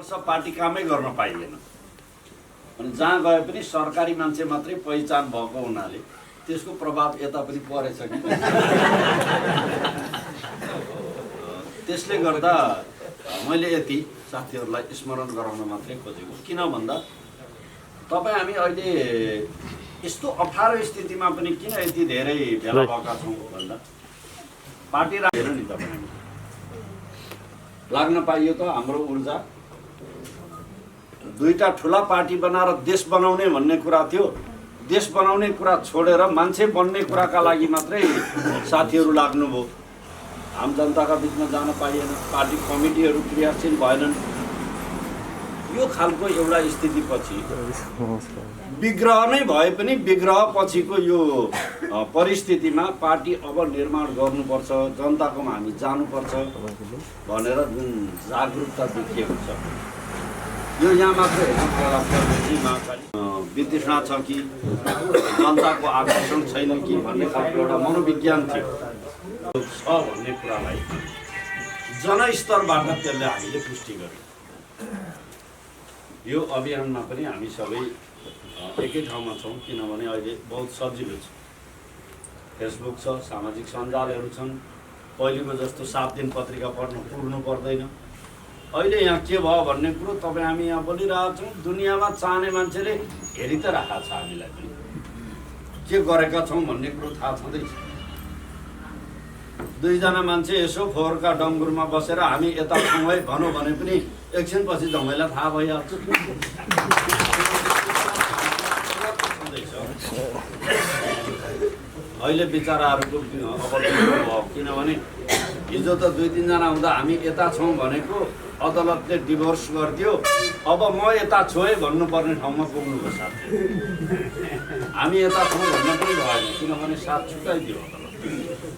वर्ष पार्टी कामै गर्न पाइएन अनि जहाँ गए पनि सरकारी मान्छे मात्रै पहिचान भएको हुनाले त्यसको प्रभाव यता पनि परेछ कि त्यसले गर्दा मैले यति साथीहरूलाई स्मरण गराउन मात्रै खोजेको। किन भन्दा तपाईँ हामी अहिले यस्तो अप्ठ्यारो स्थितिमा पनि किन यति धेरै भेला भएका छौँ भन्दा पार्टी राखेर नि तपाईँ लाग्न पाइयो त हाम्रो ऊर्जा दुईटा ठुला पार्टी बनाएर देश बनाउने भन्ने कुरा थियो। देश बनाउने कुरा छोडेर मान्छे बन्ने कुराका लागि मात्रै साथीहरू लाग्नुभयो। आम जनताका बिचमा जान पाइएन, पार्टी कमिटीहरू क्रियाशील भएनन्। यो खालको एउटा स्थितिपछि विग्रह नै भए पनि विग्रह पछिको यो परिस्थितिमा पार्टी अब निर्माण गर्नुपर्छ, जनताकोमा हामी जानुपर्छ भनेर जुन जागरुकता देखिएको छ यो यहाँ मात्र वितृष्णा छ कि जनताको आकर्षण छैन कि भन्ने खालको एउटा मनोविज्ञान थियो छ भन्ने कुरालाई जनस्तरबाट त्यसले हामीले पुष्टि गर्यौँ। यो अभियानमा पनि हामी सबै एकै ठाउँमा छौँ किनभने अहिले बहुत सजिलो छ। फेसबुक छ, सामाजिक सञ्जालहरू छन्। पहिलेको जस्तो 7 दिन पत्रिका पढ्नु पर्दैन। अहिले यहाँ के भयो भन्ने कुरो तपाईँ हामी यहाँ बोलिरहेका छौँ। दुनियाँमा चाहने मान्छेले हेरि त राखेको छ, हामीलाई पनि के गरेका छौँ भन्ने कुरो थाहा छँदैछ। दुईजना मान्छे यसो फोहोरका डङ्गुरमा बसेर हामी यता छौँ है भनौँ भने पनि एकछिनपछि झमैला थाहा भइहाल्छ। अहिले बिचराहरूको अब भयो किनभने हिजो त 2-3 जना हुँदा हामी यता छौँ भनेको अदालतले डिभोर्स गरिदियो। अब म यता छु है भन्नुपर्ने ठाउँमा पुग्नुभयो साथी। हामी यता छौँ भन्न पनि भएन किनभने साथ छुट्याइदियो अदालतले।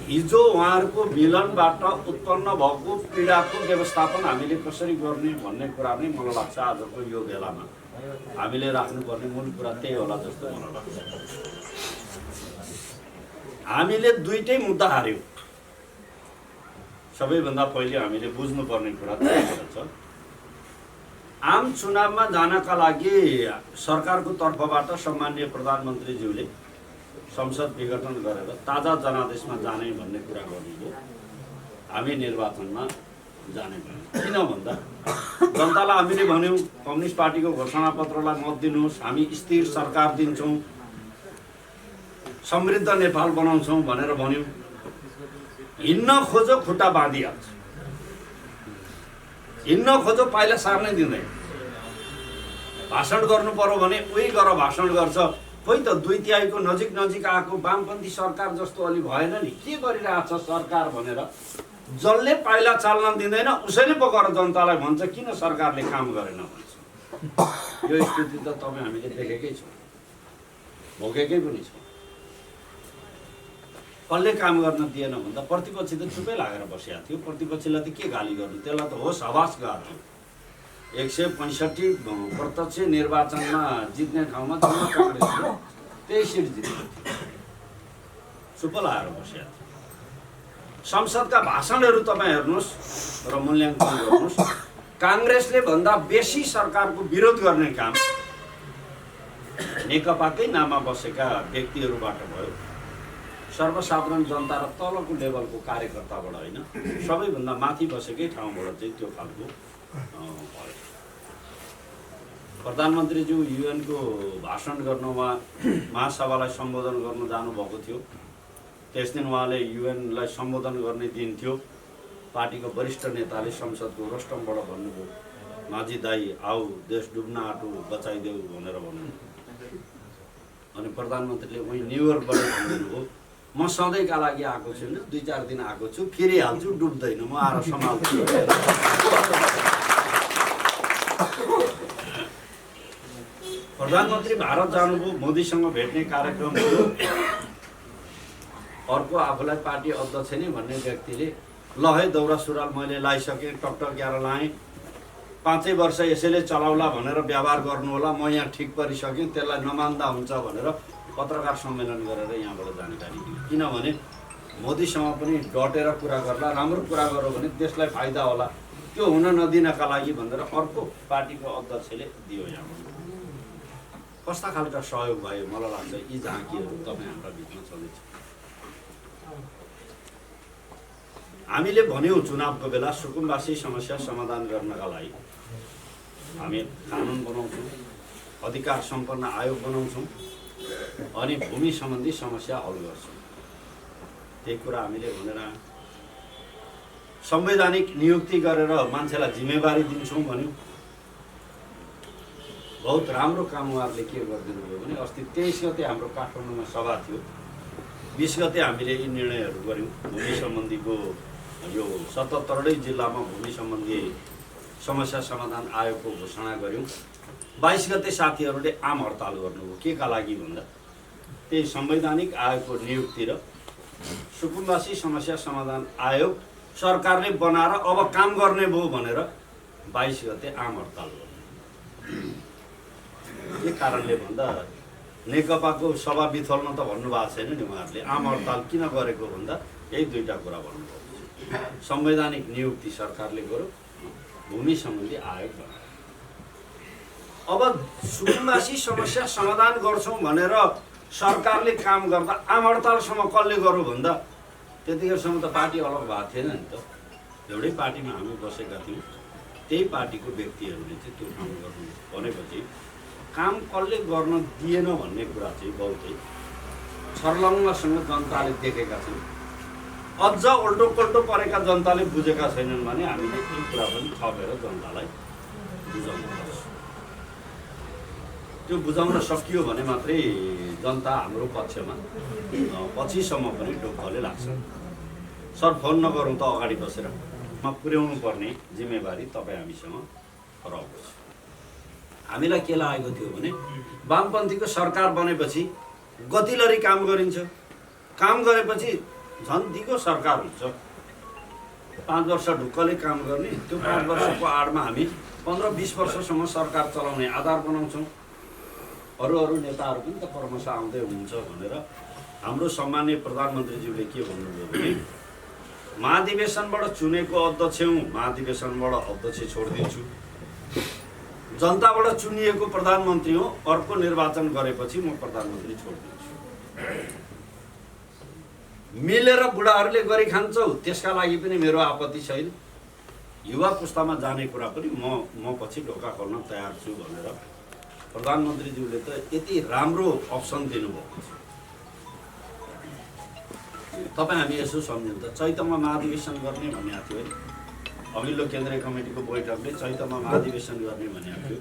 हिजो उहाँहरूको मिलनबाट उत्पन्न भएको पीडाको व्यवस्थापन हामीले कसरी गर्ने भन्ने कुरा नै मलाई लाग्छ आजको यो बेलामा हामीले राख्नुपर्ने मूल कुरा त्यही होला जस्तो मलाई लाग्छ। हामीले दुईटै मुद्दा हार्यौँ। सबैभन्दा पहिले हामीले बुझ्नुपर्ने कुरा त्यही छ। आम चुनावमा जानका लागि सरकारको तर्फबाट सम्माननीय प्रधानमन्त्रीज्यूले संसद विघटन गरेर ताजा जनादेशमा जाने भन्ने कुरा गर्नुभयो। हामी निर्वाचनमा जाने भन्यौँ। किन भन्दा जनतालाई हामीले भन्यौँ कम्युनिस्ट पार्टीको घोषणापत्रलाई मत दिनुहोस्, हामी स्थिर सरकार दिन्छौँ, समृद्ध नेपाल बनाउँछौँ भनेर भन्यौँ। हिँड्न खोजो खुट्टा बाँधिहाल्छ, हिँड्न खोजो पाइला सार्नै दिँदैन। भाषण गर्नु पर्यो भने उही गर भाषण गर्छ। खोइ त 2/3 नजिक आएको वामपन्थी सरकार जस्तो अलि भएन नि, के गरिरहेछ सरकार भनेर जसले पाइला चाल्न दिँदैन उसैले पो गएर जनतालाई भन्छ किन सरकारले काम गरेन भन्छ। यो स्थिति त तपाईँ हामीले देखेकै छौँ, भोगेकै पनि छौँ। कसले काम गर्न दिएन भन्दा प्रतिपक्षी त चुपै लागेर बसिया थियो। प्रतिपक्षीलाई त के गाली गर्नु, त्यसलाई त होस् हवास गर्नु। 165 प्रत्यक्ष निर्वाचनमा जित्ने ठाउँमा काङ्ग्रेसले 23 सिट जितेको थियो, चुप लाएर बसिया थियो। संसदका भाषणहरू तपाईँ हेर्नुहोस् र मूल्याङ्कन गर्नुहोस्। काङ्ग्रेसले भन्दा बेसी सरकारको विरोध गर्ने काम नेकपाकै नाममा बसेका व्यक्तिहरूबाट भयो। सर्वसाधारण जनता र तलको लेभलको कार्यकर्ताबाट होइन, सबैभन्दा माथि बसेकै ठाउँबाट चाहिँ त्यो खालको भयो। प्रधानमन्त्रीज्यू युएनको भाषण गर्न उहाँ महासभालाई सम्बोधन गर्न जानुभएको थियो। त्यस दिन उहाँले युएनलाई सम्बोधन गर्ने दिन थियो। पार्टीको वरिष्ठ नेताले संसदको रोस्टमबाट भन्नुभयो माझी दाई आऊ देश डुब्न आँटो बचाइदेऊ भनेर भन्नुभयो। अनि प्रधानमन्त्रीले उही न्युयोर्कबाट भन्नुभयो म सधैँका लागि आएको छुइनँ, 2-4 दिन आएको छु, फिरिहाल्छु, डुब्दैन, म आएर सम्हाल्छु। प्रधानमन्त्री भारत जानुभयो, मोदीसँग भेट्ने कार्यक्रम थियो। अर्को आफूलाई पार्टी अध्यक्ष नै भन्ने व्यक्तिले ल है दौरा सुरुवाल मैले लाइसकेँ, टकटक्याएर लाएँ, 5 वर्ष यसैले चलाउला भनेर व्यवहार गर्नु होला, म यहाँ ठिक परिसकेँ, त्यसलाई नमान्दा हुन्छ भनेर पत्रकार सम्मेलन गरेर यहाँबाट जानकारी दियो। किनभने मोदीसँग पनि डटेर कुरा गर्ला, राम्रो कुरा गरौँ भने देशलाई फाइदा होला, त्यो हुन नदिनका लागि भनेर अर्को पार्टीको अध्यक्षले दियो। यहाँ कस्ता खालका सहयोग भयो मलाई लाग्छ यी झाँकीहरू तपाईँ हाम्रा बिचमा छँदैछ। हामीले भन्यौँ चुनावको बेला सुकुम्बासी समस्या समाधान गर्नका लागि हामी कानुन बनाउँछौँ, अधिकार सम्पन्न आयोग बनाउँछौँ अनि भूमि सम्बन्धी समस्या हल गर्छौँ। त्यही कुरा हामीले भनेर संवैधानिक नियुक्ति गरेर मान्छेलाई जिम्मेवारी दिन्छौँ भन्यौँ। बहुत राम्रो काम उहाँहरूले के गरिदिनु भयो भने अस्ति 23 गते हाम्रो काठमाडौँमा सभा थियो, 20 गते हामीले यी निर्णयहरू गऱ्यौँ। भूमि सम्बन्धीको यो 77वटै जिल्लामा भूमि सम्बन्धी समस्या समाधान आयोगको घोषणा गऱ्यौँ। 22 गते साथीहरूले आम हडताल गर्नुभयो। के का लागि भन्दा त्यही संवैधानिक आयोगको नियुक्ति र सुकुम्बासी समस्या समाधान आयोग सरकारले बनाएर अब काम गर्ने भयो भनेर 22 गते आम हडताल गर्नु। के कारणले भन्दा नेकपाको सभा बिथोल्न त भन्नुभएको छैन नि उहाँहरूले। आम हडताल किन गरेको भन्दा यही दुईटा कुरा भन्नुभयो। संवैधानिक नियुक्ति सरकारले गर्यो, भूमि सम्बन्धी आयोग बनायो। अब सुकुम्बासी समस्या समाधान गर्छौँ भनेर सरकारले काम गर्दा आम हडतालसम्म कसले गर्यो भन्दा त्यतिखेरसम्म त पार्टी अलग भएको थिएन नि त। एउटै पार्टीमा हामी बसेका थियौँ। त्यही पार्टीको व्यक्तिहरूले चाहिँ त्यो काम गर्नु भनेपछि काम कसले गर्न दिएन भन्ने कुरा चाहिँ बहुतै छर्लङ्गसँग जनताले देखेका छन्। अझ उल्टो पल्टो परेका जनताले बुझेका छैनन् भने हामीले यी कुरा पनि थपेर जनतालाई बुझाउनु पर्छ। त्यो बुझाउन सकियो भने मात्रै जनता हाम्रो पक्षमा पछिसम्म पनि ढुक्कले लाग्छ। सर फोन नगरौँ त अगाडि बसेर पुर्याउनु पर्ने जिम्मेवारी तपाईँ हामीसँग रहेको छ। हामीलाई के लागेको थियो भने वामपन्थीको सरकार बनेपछि गतिलरी काम गरिन्छ, काम गरेपछि झन् दिगो सरकार हुन्छ। 5 वर्ष ढुक्कले काम गर्ने, त्यो 5 वर्षको आडमा हामी 15-20 वर्षसम्म सरकार चलाउने आधार बनाउँछौँ। अरू नेताहरू पनि त क्रमशः आउँदै हुनुहुन्छ भनेर हाम्रो सम्माननीय प्रधानमन्त्रीज्यूले के भन्नुभयो भने महाधिवेशनबाट चुनेको अध्यक्ष हुँ, महाधिवेशनबाट अध्यक्ष छोडिदिन्छु। जनताबाट चुनिएको प्रधानमन्त्री हो, अर्को निर्वाचन गरेपछि म प्रधानमन्त्री छोडिदिन्छु। मिलेर बुढाहरूले गरी खान्छौ त्यसका लागि पनि मेरो आपत्ति छैन। युवा पुस्तामा जाने कुरा पनि म पछि ढोका खोल्न तयार छु भनेर प्रधानमन्त्रीज्यूले त यति राम्रो अप्सन दिनुभएको छ। तपाईँ हामी यसो सम्झौँ त चैतमा महाधिवेशन गर्ने भनेको थियो है। अघिल्लो केन्द्रीय कमिटीको बैठकले चैतमा महाधिवेशन गर्ने भनेको थियो।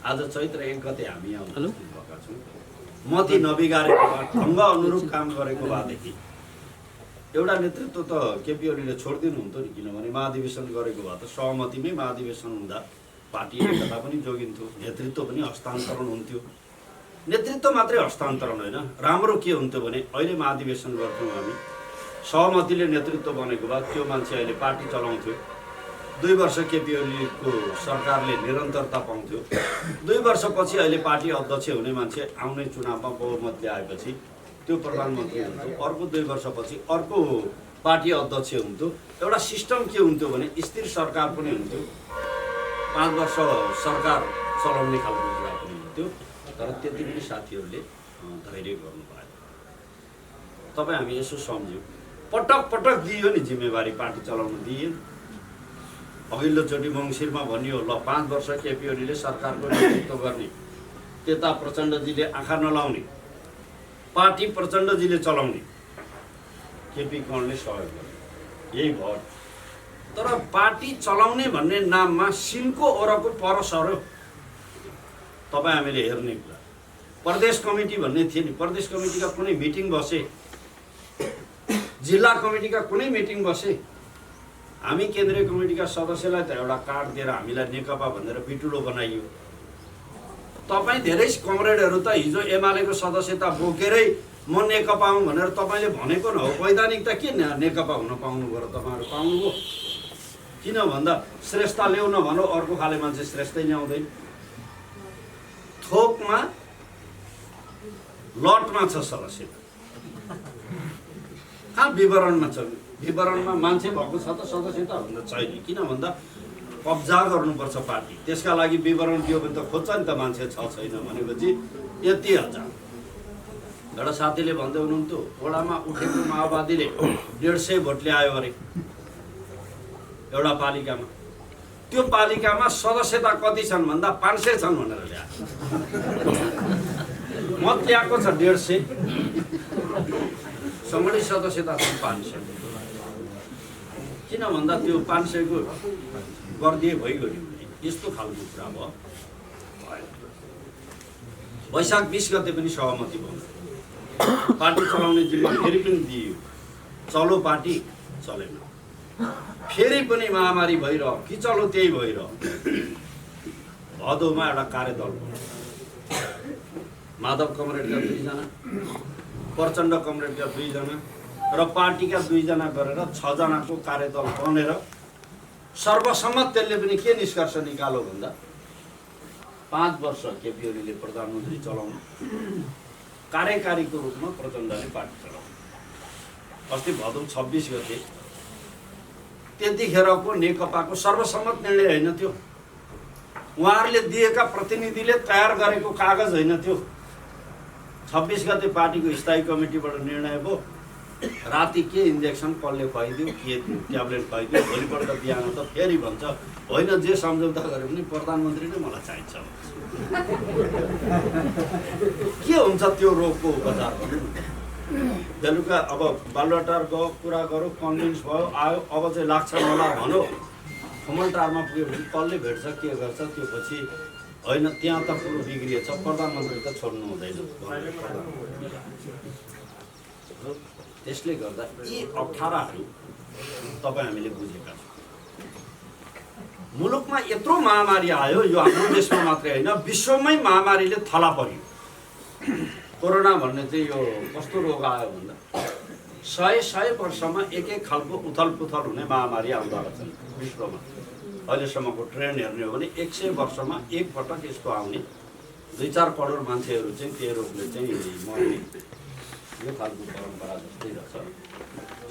आज चैत्र 1 गते हामी यहाँ उपस्थित भएका छौँ। मती नबिगारेको भए, ढङ्ग अनुरूप काम गरेको भएदेखि एउटा नेतृत्व त केपी ओलीले छोडिदिनु हुन्थ्यो नि। किनभने महाधिवेशन गरेको भए त सहमतिमै महाधिवेशन हुँदा पार्टी एकता पनि जोगिन्थ्यो, नेतृत्व पनि हस्तान्तरण हुन्थ्यो। नेतृत्व मात्रै हस्तान्तरण होइन, राम्रो के हुन्थ्यो भने अहिले महाधिवेशन गर्थ्यौँ हामी, सहमतिले नेतृत्व बनेको भए त्यो मान्छे अहिले पार्टी चलाउँथ्यो। 2 वर्ष केपी ओलीको सरकारले निरन्तरता पाउँथ्यो। 2 वर्षपछि अहिले पार्टी अध्यक्ष हुने मान्छे आउने चुनावमा बहुमतले आएपछि त्यो प्रधानमन्त्री हुन्थ्यो। अर्को 2 वर्षपछि अर्को पार्टी अध्यक्ष हुन्थ्यो। एउटा सिस्टम के हुन्थ्यो भने स्थिर सरकार पनि हुन्थ्यो, 5 वर्ष सरकार चलाउने खालको कुरा पनि हुन्थ्यो। तर त्यति पनि साथीहरूले धैर्य गर्नु पाएन। तपाईँ हामी यसो सम्झ्यौँ, पटक दियो नि जिम्मेवारी पार्टी चलाउन दिएन। अघिल्लोचोटि मङ्सिरमा भनियो ल 5 वर्ष केपी ओलीले सरकारको नेतृत्व गर्ने, त्यता प्रचण्डजीले आँखा नलाउने, पार्टी प्रचण्डजीले चलाउने, केपी कर्णले सहयोग गर्ने, यही भयो। तर पार्टी चलाउने भन्ने नाममा सिनको ओरको पर सर्यो। तपाईँ हामीले हेर्ने कुरा प्रदेश कमिटी भन्ने थियो नि, प्रदेश कमिटीका कुनै मिटिङ बसे, जिल्ला कमिटीका कुनै मिटिङ बसे, हामी केन्द्रीय कमिटीका सदस्यलाई त एउटा कार्ड दिएर हामीलाई नेकपा भनेर पिटुलो बनाइयो। तपाईँ धेरै कमरेडहरू त हिजो एमालेको सदस्यता बोकेरै म नेकपा हुँ भनेर तपाईँले भनेको न हो। वैधानिक त के नेकपा हुन पाउनु भयो र तपाईँहरू पाउनुभयो। किन भन्दा श्रेष्ठता ल्याउन भनौँ, अर्को खाले मान्छे श्रेष्ठै ल्याउँदैन। थोकमा लटमा छ सदस्यता। कहाँ विवरणमा छ? विवरणमा मान्छे भएको छ त सदस्यता हुन छैन। किन भन्दा कब्जा गर्नुपर्छ पार्टी, त्यसका लागि विवरण दियो भने त खोज्छ नि त मान्छे छ छैन भनेपछि यति हजार। एउटा साथीले भन्दै हुनुहुन्थ्यो वडामा उठेको माओवादीले 150 भोट ल्यायो अरे एउटा पालिकामा। त्यो पालिकामा सदस्यता कति छन् भन्दा 500 छन् भनेर ल्यायो। मत ल्याएको छ 150, सङ्गठित सदस्यता छन् 500। किन भन्दा त्यो 500 को गरिदिए भइगयो नि। यस्तो खालको कुरा भयो। वैशाख 20 गते पनि सहमति भयो, पार्टी चलाउने जिम्मा फेरि पनि दिइयो। चलो पार्टी चलेन, फेरि पनि महामारी भइरह्यो कि चलो त्यही भइरह्यो। भदौमा एउटा कार्यदल भयो, माधव कमरेडका 2 जना, प्रचण्ड कमरेडका 2 जना र पार्टीका 2 जना गरेर 6 जनाको कार्यदल बनेर सर्वसम्मत त्यसले पनि के निष्कर्ष निकाल्यो भन्दा 5 वर्ष केपी ओलीले प्रधानमन्त्री चलाउनु, कार्यकारीको रूपमा प्रचण्डले पार्टी चलाउनु। अस्ति भदौ 26 गते त्यतिखेरको नेकपाको सर्वसम्मत निर्णय होइन त्यो, उहाँहरूले दिएका प्रतिनिधिले तयार गरेको कागज होइन त्यो। 26 गते पार्टीको स्थायी कमिटीबाट निर्णय भयो। राति के इन्जेक्सन कसले खुवाइदियो, के ट्याब्लेट खुवाइदियो, भोलिपल्ट बिहान त फेरि भन्छ होइन जे सम्झौता गरे पनि प्रधानमन्त्री नै मलाई चाहिन्छ। के हुन्छ त्यो रोगको उपचार गर्नु? बेलुका अब बालुवाटार गयो, कुरा गरौँ, कन्भिन्स भयो, आयो, अब चाहिँ लाग्छ मलाई भनौ। खमलटारमा पुग्यो भने कसले भेट्छ, के गर्छ, त्यो पछि होइन त्यहाँ त कुरो बिग्रिएछ, प्रधानमन्त्री त छोड्नु हुँदैन। त्यसले गर्दा यी अप्ठ्याराहरू तपाईँ हामीले बुझेका छौँ। मुलुकमा यत्रो महामारी आयो, यो हाम्रो देशमा मात्रै होइन विश्वमै महामारीले थला पर्यो। कोरोना भन्ने चाहिँ यो कस्तो रोग आयो भन्दा 100 वर्षमा एक खालको उथल पुथल हुने महामारी आउँदो रहेछन् विश्वमा। अहिलेसम्मको ट्रेन्ड हेर्ने हो भने 100 वर्षमा एक पटक यस्तो आउने, 2-4 करोड मान्छेहरू चाहिँ त्यो रोगले चाहिँ मर्ने, यो खालको परम्परा जस्तै रहेछ।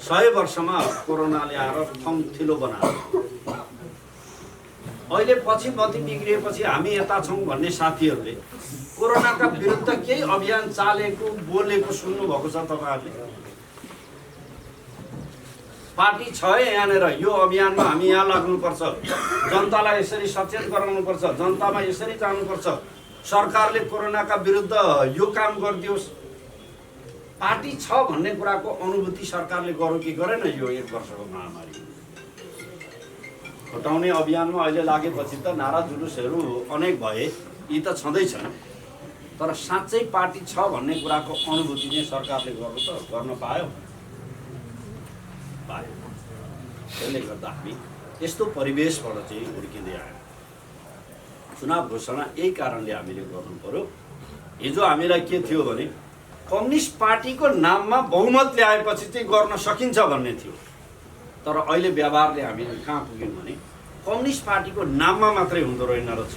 100 वर्षमा कोरोनाले आएर ठाउँ थिलो बनायो। अहिले पछि मति बिग्रिएपछि हामी यता छौँ भन्ने साथीहरूले कोरोनाका विरुद्ध केही अभियान चालेको बोलेको सुन्नुभएको छ तपाईँहरूले? पार्टी छ यहाँनिर, यो अभियानमा हामी यहाँ लाग्नुपर्छ, जनतालाई यसरी सचेत गराउनुपर्छ, जनतामा यसरी जानुपर्छ, सरकारले कोरोनाका विरुद्ध यो काम गरिदियोस्। पार्टी छ भन्ने कुराको अनुभूति सरकारले गर्यो कि गरेन? यो 1 वर्षको महामारी हटाउने अभियानमा अहिले लागेपछि त नारा जुलुसहरू अनेक भए, यी त छँदैछन्, तर साँच्चै पार्टी छ भन्ने कुराको अनुभूति नै सरकारले गर्न पायो। त्यसले गर्दा हामी यस्तो परिवेशबाट चाहिँ हुर्किँदै आयौँ। चुनाव घोषणा यही कारणले हामीले गर्नु पर्यो। हिजो हामीलाई के थियो भने कम्युनिस्ट पार्टीको नाममा बहुमत ल्याएपछि चाहिँ गर्न सकिन्छ भन्ने थियो, तर अहिले व्यवहारले हामीले कहाँ पुग्यौँ भने कम्युनिस्ट पार्टीको नाममा मात्रै हुँदो रहेन रहेछ।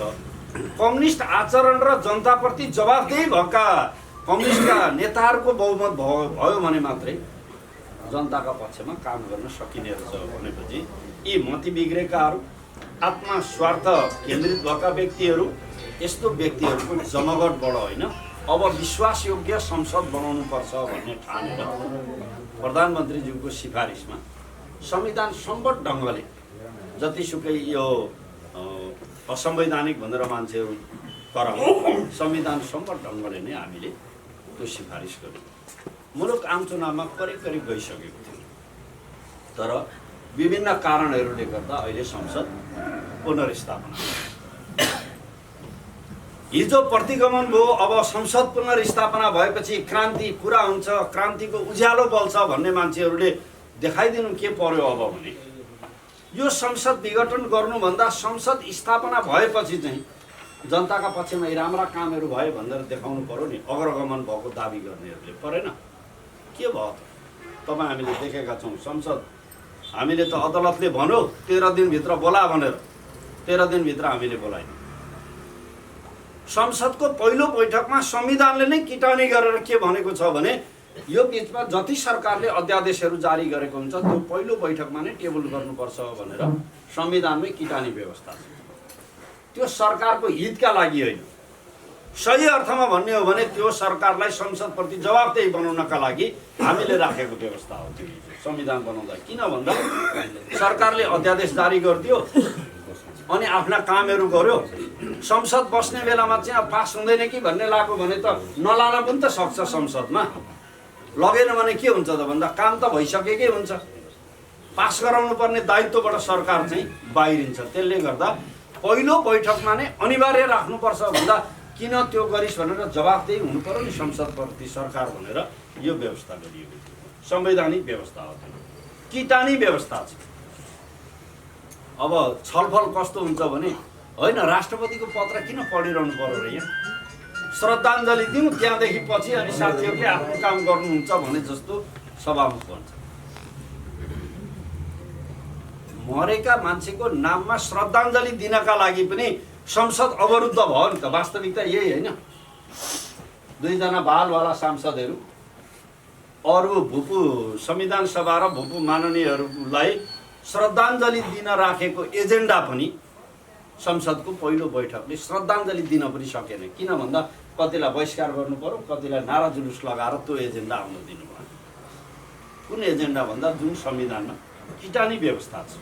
कम्युनिस्ट आचरण र जनताप्रति जवाफदेही भएका कम्युनिस्टका नेताहरूको बहुमत भयो भने मात्रै जनताका पक्षमा काम गर्न सकिने रहेछ। भनेपछि यी मति बिग्रेकाहरू, आत्मा स्वार्थ केन्द्रित भएका व्यक्तिहरू, यस्तो व्यक्तिहरूको जमघटबाट होइन, अब विश्वासयोग्य संसद बनाउनुपर्छ भन्ने ठानेर प्रधानमन्त्रीज्यूको सिफारिसमा संविधान सम्बद्ध ढङ्गले, जतिसुकै यो असंवैधानिक भनेर मान्छेहरू कराउनु, संविधान सम्बद्ध ढङ्गले नै हामीले त्यो सिफारिस गर्यौँ। मुलुक आम चुनावमा करिब गइसकेको थियो, तर विभिन्न कारणहरूले गर्दा अहिले संसद पुनर्स्थापना, हिजो प्रतिगमन भयो, अब संसद पुनर्स्थापना भएपछि क्रान्ति पुरा हुन्छ, क्रान्तिको उज्यालो बल्छ भन्ने मान्छेहरूले देखाइदिनु के पर्यो अब भने यो संसद विघटन गर्नुभन्दा संसद स्थापना भएपछि चाहिँ जनताका पक्षमा यी राम्रा कामहरू भए भनेर देखाउनु पर्यो नि। अग्रगमन भएको दाबी गर्नेहरूले परेन। के भयो त? तपाईँ हामीले देखेका छौँ, संसद हामीले त अदालतले भन्यो 13 दिनभित्र बोला भनेर, 13 दिनभित्र हामीले बोलायौँ। संसदको पहिलो बैठकमा संविधानले नै किटानी गरेर के भनेको छ भने यो बिचमा जति सरकारले अध्यादेशहरू जारी गरेको हुन्छ त्यो पहिलो बैठकमा नै टेबल गर्नुपर्छ भनेर संविधानमै किटानी व्यवस्था छ। त्यो सरकारको हितका लागि होइन, सही अर्थमा भन्ने हो भने त्यो सरकारलाई संसदप्रति जवाबदेही बनाउनका लागि हामीले राखेको व्यवस्था हो। त्यो संविधान बनाउँदा किन भन्दा सरकारले अध्यादेश जारी गरिदियो अनि आफ्ना कामहरू गर्यो, संसद बस्ने बेलामा चाहिँ पास हुँदैन कि भन्ने लाग्यो भने त नलान पनि त सक्छ, संसदमा लगेन भने के हुन्छ त भन्दा काम त भइसकेकै हुन्छ। पास गराउनु पर्ने दायित्वबाट सरकार चाहिँ बाहिरिन्छ। त्यसले गर्दा पहिलो बैठकमा नै अनिवार्य राख्नुपर्छ भन्दा किन त्यो गरिस् भनेर जवाबदेही हुनु पर्यो नि संसदप्रति सरकार भनेर यो व्यवस्था गरिएको थियो। संवैधानिक व्यवस्था हो, किटानी व्यवस्था छ। अब छलफल कस्तो हुन्छ भने होइन राष्ट्रपतिको पत्र किन पढिरहनु पर्यो र यहाँ श्रद्धाञ्जली दिउँ त्यहाँदेखि पछि अनि साथीहरूले आफ्नो काम गर्नुहुन्छ भने जस्तो सभामुख भन्छ। मरेका मान्छेको नाममा श्रद्धाञ्जली दिनका लागि पनि संसद अवरुद्ध भयो नि त। वास्तविकता यही होइन। दुईजना बालवाला सांसदहरू अरू भूपू संविधान सभा र भूपू माननीयहरूलाई श्रद्धाञ्जली दिन राखेको एजेन्डा पनि संसदको पहिलो बैठकले श्रद्धाञ्जली दिन पनि सकेन। किन भन्दा कतिलाई बहिष्कार गर्नु पर्यो, कतिलाई नारा जुलुस लगाएर त्यो एजेन्डा आउन दिनु भयो। कुन एजेन्डा भन्दा जुन संविधानमा किटानी व्यवस्था छ।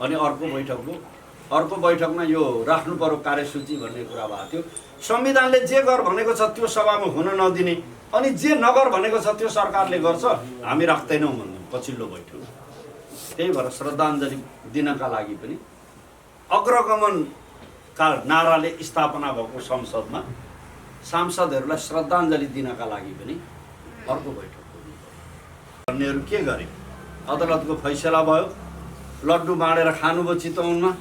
अनि अर्को बैठकमा यो राख्नु पर्यो कार्यसूची भन्ने कुरा भएको थियो। संविधानले जे गर भनेको छ त्यो सभामा हुन नदिने अनि जे नगर भनेको छ त्यो सरकारले गर्छ, हामी राख्दैनौँ भन्नु पछिल्लो बैठक। त्यही भएर श्रद्धाञ्जली दिनका लागि पनि अग्रगमनका नाराले स्थापना भएको संसदमा सांसदहरूलाई श्रद्धाञ्जली दिनका लागि पनि अर्को बैठक भन्नेहरू के गरे? अदालतको फैसला भयो, लड्डु बाँडेर खानुभयो चितवनमा।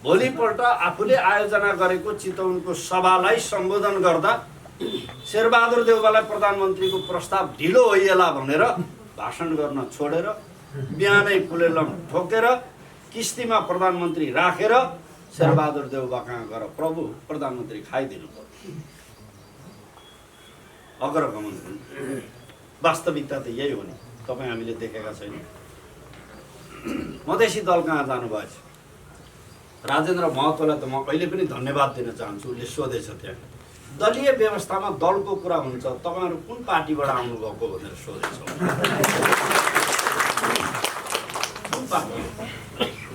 भोलिपल्ट आफूले आयोजना गरेको चितवनको सभालाई सम्बोधन गर्दा शेरबहादुर देउवालाई प्रधानमन्त्रीको प्रस्ताव ढिलो होइएला भनेर भाषण गर्न छोडेर बिहानै कुलेलम ठोकेर किस्तीमा प्रधानमन्त्री राखेर शेरबहादुर देउवा कहाँ गएर प्रभु प्रधानमन्त्री खाइदिनु पर्यो। अग्रगमन वास्तविकता त यही हो नि। तपाईँ हामीले देखेका छैनौँ। मधेसी दल कहाँ जानुभएछ? राजेन्द्र महतोलाई त म अहिले पनि धन्यवाद दिन चाहन्छु। उसले सोधेछ त्यहाँ दलीय व्यवस्थामा दलको कुरा हुन्छ, तपाईँहरू कुन पार्टीबाट आउनुभएको भनेर सोधेछ। कुन पार्टी?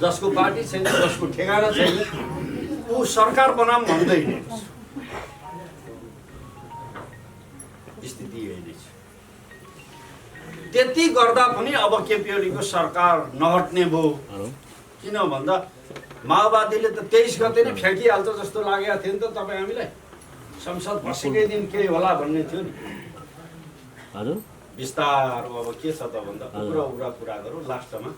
जसको पार्टी छैन, जसको ठेगाना छैन, ऊ सरकार बनाऊँ भन्दैन। स्थिति यही नै छ। त्यति गर्दा पनि अब केपी ओलीको सरकार नहट्ने भयो। किन भन्दा माओवादीले त 23 गते नै फ्याँकिहाल्छ जस्तो लागेको थियो नि त। तपाईँ हामीलाई संसद बसेकै दिन केही होला भन्ने थियो नि। बिस्तारो अब के छ त भन्दा उग्रा कुरा गरौँ, लास्टमा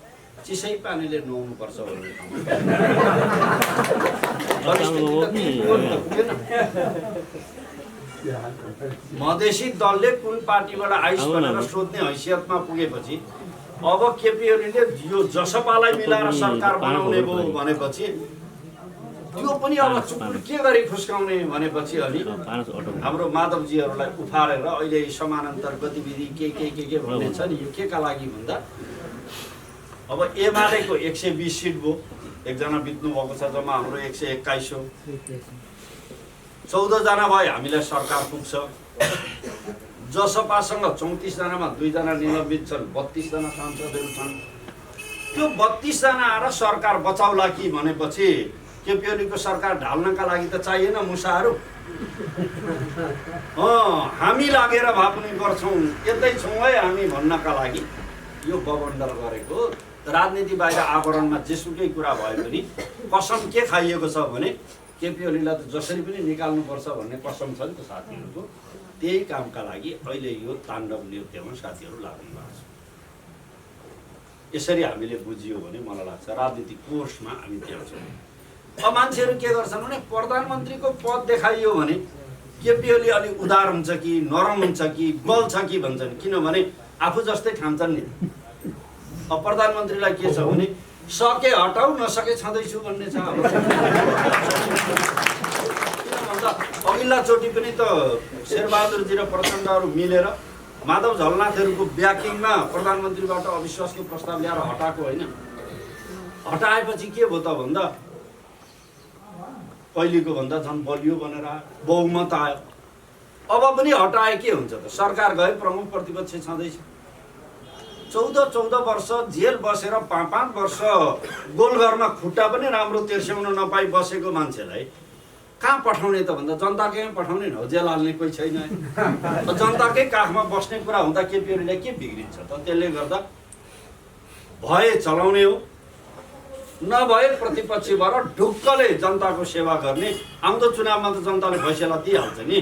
चिसै पानीले नुहाउनु पर्छ भन्ने मधेसी दलले कुन पार्टीबाट आइस भनेर सोध्ने हैसियतमा पुगेपछि अब केपी ओलीले यो जसपालाई मिलाएर सरकार बनाउने भयो भनेपछि त्यो पनि अब चुप्पी के गरी फुस्काउने भनेपछि अलि हाम्रो माधवजीहरूलाई उफारेर अहिले समानान्तर गतिविधि के भन्ने छ नि। यो के का लागि भन्दा अब एमालेको 120 सिट भयो, एकजना बित्नु भएको छ, जम्मा हाम्रो 121 हो। 14 जना भयो, हामीलाई सरकार पुग्छ। जसपासँग 34 जनामा 2 जना निलम्बित छन्, 32 जना सांसदहरू छन्। त्यो 32 जना आएर सरकार बचाउला कि भनेपछि केपी ओलीको सरकार ढाल्नका लागि त चाहिएन मुसाहरू। हामी लागेर भए पनि गर्छौँ, यतै छौँ है हामी भन्नका लागि यो बबन्डर गरेको। राजनीति बाहिर आवरणमा जेसुकै कुरा भए पनि कसम के खाइएको छ भने केपी ओलीलाई त जसरी पनि निकाल्नुपर्छ भन्ने कसम छ नि त साथीहरूको। त्यही कामका लागि अहिले यो ताण्डव नृत्यमा साथीहरू लाग्नु भएको छ। यसरी हामीले बुझियो भने मलाई लाग्छ राजनीतिक कोर्समा हामी त्यहाँ छौँ। अब मान्छेहरू के गर्छन् भने प्रधानमन्त्रीको पद देखाइयो भने केपी ओली अलिक उदार हुन्छ कि नरम हुन्छ कि बल्छ कि भन्छन्। किनभने आफू जस्तै ठान्छन् नि। अब प्रधानमन्त्रीलाई के छ भने सके हटाऊ, नसके छँदैछु भन्ने छ। किन भन्दा अघिल्लाचोटि पनि त शेरबहादुरजी र प्रचण्डहरू मिलेर माधव झलनाथहरूको ब्याकिङमा प्रधानमन्त्रीबाट अविश्वासको प्रस्ताव ल्याएर हटाएको होइन। हटाएपछि के भयो त भन्दा पहिलेको भन्दा झन् बलियो बनेर आयो, बहुमत आयो। अब पनि हटाए के हुन्छ त? सरकार गए प्रमुख प्रतिपक्ष छँदैछ। 14 वर्ष जेल बसेर 5 वर्ष गोलघरमा खुट्टा पनि राम्रो तेर्स्याउन नपाई बसेको मान्छेलाई कहाँ पठाउने त भन्दा जनताकै पठाउने न हो। जेल हाल्ने कोही छैन। जनताकै काखमा बस्ने कुरा हुँदा केपी ओलीलाई के बिग्रिन्छ त? त्यसले गर्दा भए चलाउने हो, नभए प्रतिपक्ष भएर ढुक्कले जनताको सेवा गर्ने। आउँदो चुनावमा त जनताले फैसला दिइहाल्छ नि।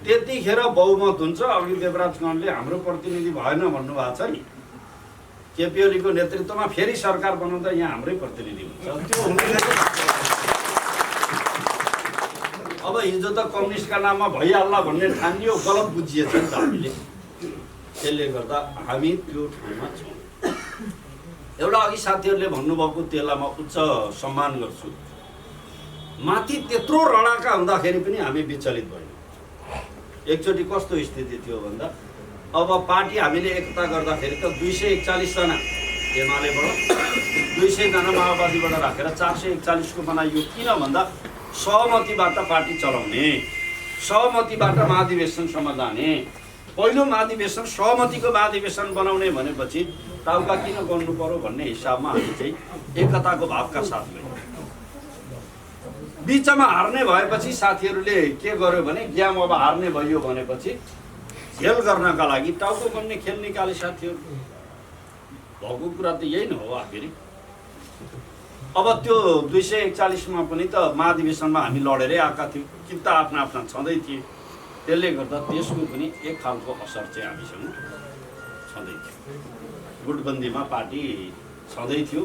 त्यतिखेर बहुमत हुन्छ। अघि देवराज गणले हाम्रो प्रतिनिधि भएन भन्नुभएको छ नि। केपी ओलीको नेतृत्वमा फेरि सरकार बनाउँदा यहाँ हाम्रै प्रतिनिधि हुन्छ। त्यो हुँदैन। अब हिजो त कम्युनिस्टका नाममा भइहाल्ला भन्ने ठानियो, गलत बुझिएछ नि त हामीले। त्यसले गर्दा हामी त्यो ठाउँमा छौँ। एउटा अघि साथीहरूले भन्नुभएको त्यसलाई म उच्च सम्मान गर्छु। माथि त्यत्रो रडाका हुँदाखेरि पनि हामी विचलित भयौँ। एकचोटि कस्तो स्थिति थियो भन्दा अब पार्टी हामीले एकता गर्दाखेरि त 241 जना एमालेबाट 200 जना माओवादीबाट राखेर 441 को बनाइयो। किन भन्दा सहमतिबाट पार्टी चलाउने, सहमतिबाट महाधिवेशनसम्म जाने। पहिलो महाधिवेशन सहमतिको महाधिवेशन बनाउने भनेपछि टाउका किन गर्नु पर्यो भन्ने हिसाबमा हामी चाहिँ एकताको भावका साथ गयौँ। बिचमा हार्ने भएपछि साथीहरूले के गर्यो भने गेम अब हार्ने भयो भनेपछि खेल गर्नका लागि टाउको बन्ने खेल निकाले साथीहरू। भएको कुरा त यही न हो आखिरी। अब त्यो 241 मा पनि त महाधिवेशनमा हामी लडेरै आएका थियौँ। कि त आफ्ना आफ्ना छँदै थिए। त्यसले गर्दा त्यसको पनि एक खालको असर चाहिँ हामीसँग छँदै थियो। गुटबन्दीमा पार्टी छँदै थियो।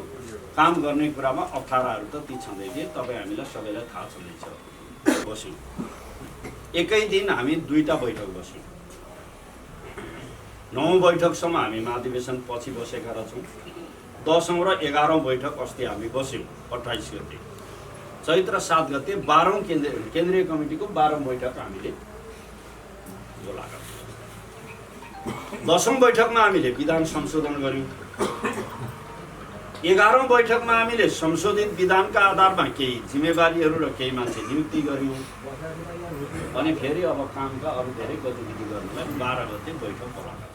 काम गर्ने कुरामा अप्ठ्याराहरू त ती छँदै थिए। तपाईँ हामीलाई सबैलाई थाहा छँदैछ। बस्यौँ एकै दिन हामी 2टा बैठक बस्यौँ। 9औं बैठकसम्म हामी महाधिवेशन पछि बसेका रहेछौँ। 10औं र 11औं बैठक अस्ति हामी बस्यौँ 28 गते। चैत्र 7 गते 12औं केन्द्रीय कमिटीको 12औं बैठक हामीले बोलाएका थियौँ। 10औं बैठकमा हामीले विधान संशोधन गर्यौँ। 11औं बैठकमा हामीले संशोधित विधानका आधारमा केही जिम्मेवारीहरू र केही मान्छे नियुक्ति गर्यौँ। अनि फेरि अब कामका अरू धेरै गतिविधि गर्नलाई 12 गते बैठक बोलाएका।